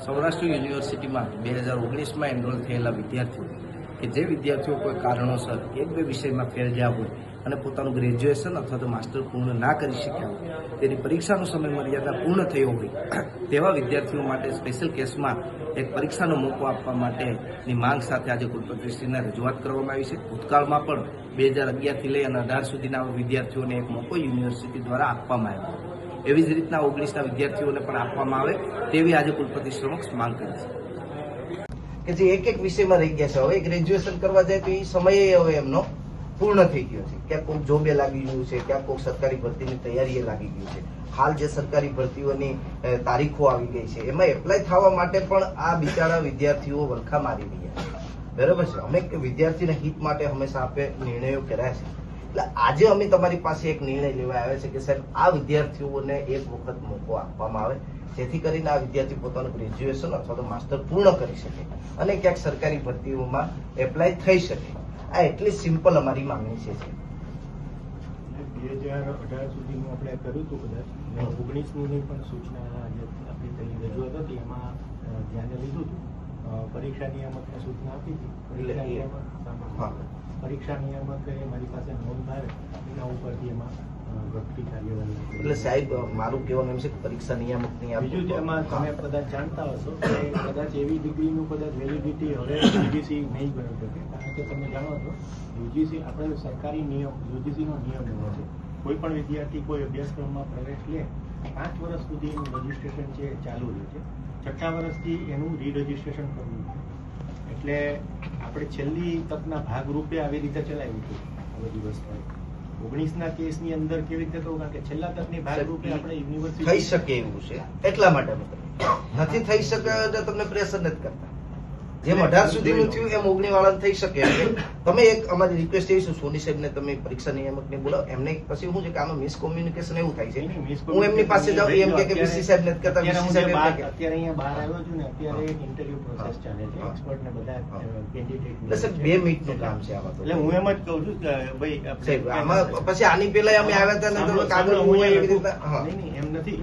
સૌરાષ્ટ્ર યુનિવર્સિટીમાં 2019માં એનરોલ થયેલા વિદ્યાર્થીઓ કે જે વિદ્યાર્થીઓ કોઈ કારણોસર એક બે વિષયમાં ફેલ ગયા હોય અને પોતાનું ગ્રેજ્યુએશન અથવા તો માસ્ટર પૂર્ણ ના કરી શક્યા હોય, તેની પરીક્ષાનો સમય મર્યાદા પૂર્ણ થયો હોય તેવા વિદ્યાર્થીઓ માટે સ્પેશિયલ કેસમાં એક પરીક્ષાનો મોકો આપવા માટેની માંગ સાથે આજે કુલપતિશ્રીને રજૂઆત કરવામાં આવી છે. ભૂતકાળમાં પણ 2011થી લઈ અને 18 સુધીના વિદ્યાર્થીઓને એક મોકો યુનિવર્સિટી દ્વારા આપવામાં આવ્યો. એવી જ રીતના 19ના વિદ્યાર્થીઓને પણ આપવામાં આવે તેવી આજે કુલપતિ સમક્ષ માંગ કરી છે કે જે એક વિષયમાં રહી ગયા છે. હવે ગ્રેજ્યુએશન કરવા જાય તો એ સમયે હવે એમનો પૂર્ણ થઈ ગયો છે. ક્યાંક કોઈક જોબે લાગી ગયું છે, ક્યાંક કોઈક સરકારી ભરતીની તૈયારીએ લાગી ગયું છે. હાલ જે સરકારી ભરતીઓની તારીખો આવી ગઈ છે એમાં એપ્લાય થવા માટે પણ આ બિચારા વિદ્યાર્થીઓ વલખા મારી રહ્યા છે. બરાબર છે. અમે વિદ્યાર્થીના હિત માટે હંમેશા આપણે નિર્ણયો કર્યા છે. એટલે આજે અમે તમારી પાસે એક નિર્ણય લેવા આવ્યા છે કે સાહેબ આ વિદ્યાર્થીઓને એક વખત મોકો આપવામાં આવે, જેથી કરીને આ વિદ્યાર્થી પોતાનું ગ્રેજ્યુએશન અથવા તો માસ્ટર પૂર્ણ કરી શકે અને ક્યાંક સરકારી ભરતીઓમાં એપ્લાય થઈ શકે. આ એટલી સિમ્પલ અમારી માંગણી છે. 2018 સુધીનું આપણે કર્યું હતું, કદાચ 19ની પણ સૂચના આપણી રજૂઆત હતી એમાં ધ્યાને લીધું હતું. પરીક્ષા નિયામકને સૂચના આપી હતી. પરીક્ષા નિયામકે મારી પાસે નોંધ આવે એના ઉપરથી એમાં ઘટતી કાર્યવાહી. એટલે સાહેબ મારું કહેવાનું એમ છે કે પરીક્ષા નિયામકની બીજું એમાં તમે કદાચ જાણતા હશો કે કદાચ એવી ડિગ્રીનું કદાચ વેલિડિટી હવે યુજીસી નહીં ગણી શકે, કારણ કે તમે જાણો છો યુજીસી આપણે સરકારી નિયમ યુજીસીનો નિયમ એવો છે કોઈ પણ વિદ્યાર્થી કોઈ અભ્યાસક્રમમાં પ્રવેશ લે 5 વર્ષ સુધી એનું રજીસ્ટ્રેશન છે ચાલુ રહે છે. 6થા વર્ષથી એનું રીરજીસ્ટ્રેશન કરવું છે. એટલે આપણે છેલ્લી તકના ભાગરૂપે આવી રીતે ચલાવ્યું હતું આ બધી વસ્તુ. 19ના કેસની અંદર કેવી રીતે કહું, કારણ કે છેલ્લા તકની ભાગરૂપે આપણે યુનિવર્સિટી થઈ શકે એવું છે એટલા માટે નથી થઈ શકે તો તમને પ્રેશર નથી કરતા. જેમ 18 સુધીનું થયું એમ 19 વાળાને થઈ શકે. તમે એક અમારી રિક્વેસ્ટ એવી છે સોની સાહેબને તમે પરીક્ષા નિયામકને બોલાવો. એમને પછી શું છે કે આમાં મિસકોમ્યુનિકેશન એવું થાય છે. હું એમની પાસે જાઉં એમ કે વીસી સાહેબ નથી કરતા, વીસી સાહેબ અત્યારે અહીંયા બહાર આવ્યો છું ને, અત્યારે ઇન્ટરવ્યુ પ્રોસેસ ચાલે છે. એક્સપર્ટ ને બધા કેન્ડિડેટ એટલે સાહેબ 2 મિનિટનું કામ છે આમાં. એટલે હું એમ જ કહું છું કે ભાઈ સાહેબ આમાં પછી આની પહેલા અમે આવ્યા હતા ને કાગળ એવી રીતના એમ નથી.